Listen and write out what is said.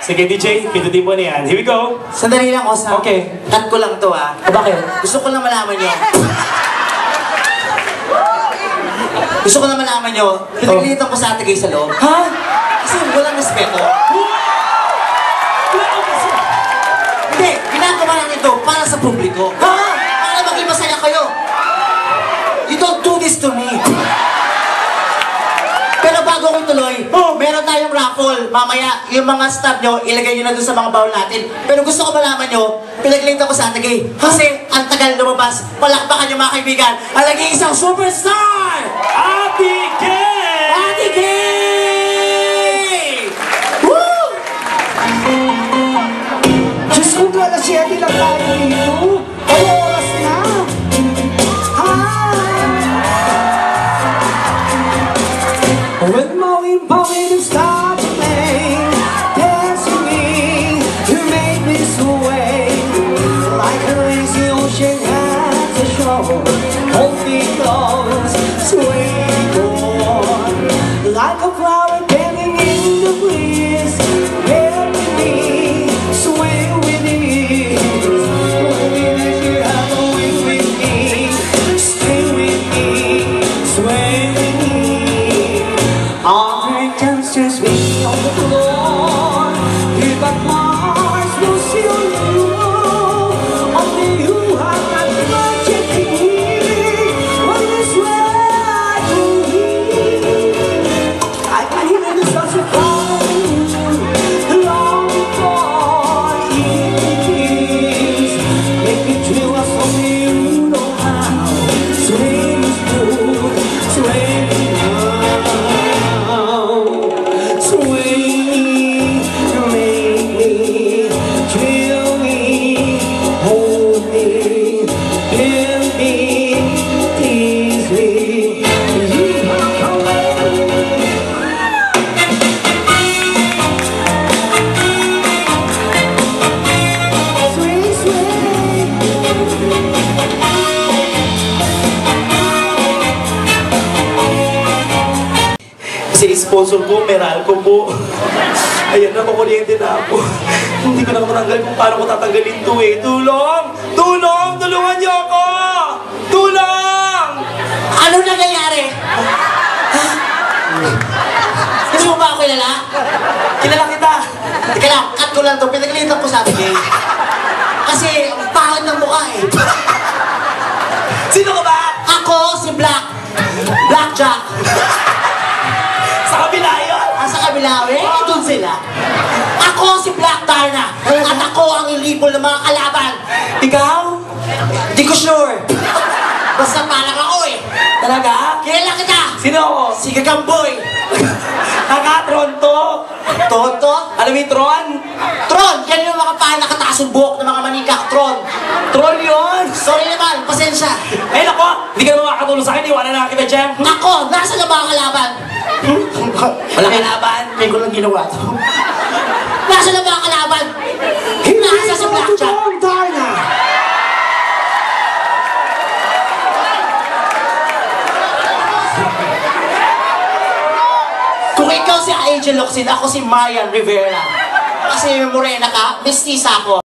Sige, DJ, pindutin mo na yan. Here we go. Sandali lang, Osam. Okay. Cut ko lang to, ha? Bakit? Gusto ko lang malaman nyo. Gusto ko lang malaman nyo, pinaglitan ko sa ate kayo sa loob. Ha? Kasi walang respeto. Hindi, ginagawa lang ito para sa publiko. Ha? Para maging masaya kayo. You don't do this to me. Pero bago ko tuloy, meron tayong raffle. Mamaya, yung mga stab nyo, ilagay nyo na dun sa mga bowl natin. Pero gusto ko malaman nyo, pinaglitan ko sa ate Gay. Kasi ang tagal lumabas, palakpakan nyo mga kaibigan, ang naging isang superstar! Ate Gay! Ate Gay! Woo! Diyos ko, alas 7 lang tayo dito. Oras na. When Maureen Paulin starts to play, dance with me, you make me sway like a lazy ocean at the shore. Hold me close, sway on like a flower bending in the breeze. Marry me, sway with me, sway with me, have a wing with me, stay with me, sway with me. All three dancers we on the floor. Give up Mars, we'll see you. Only you have that magic key. When this ride will lead, I can hear the sounds of fire. Long before it is, make me thrill us only you know how. Swing smooth, swing now. Kasi sponsor ko, Meralco po. Ayan na, makuryente na ako. Hindi ko na matanggal kung paano ko tatanggalin to eh. Tulong! Tulong! Tulungan niyo ako! Tulong! Ano nangyayari? Kasi mo ba ako kilala? Kilala kita. Teka lang, cut ko lang to. Pinaglitan ko sa ate Gay. Kasi ang pangit ng mukha eh. Sino ka ba? Ako si Black. Blackjack. Sa kabila yun! Sa kabila, doon sila. Ako si Black Darna. At ako ang ilipol ng mga kalaban. Ikaw? Di ko sure. Basta parang ako eh. Talaga? Kilala kita. Sino ako? Si Gagamboy. Nakatron to! Tonto? Alam mo yung Tron? Tron! Yan yung mga paa nakataas yung buhok ng mga manika. Tron. Tron yun! Sorry naman, pasensya. Ay nako! Hindi ka naman makakatulong sa akin, iwanan na kita dyan! Ako, nasa na mga kalaban? Wala kalaban! May ko lang ginawa to. Nasa na mga kalaban? Nasa si Blackjack. Kung ikaw si Angel Locsin, ako si Marian Rivera. Kasi morena ka, mestiza ako.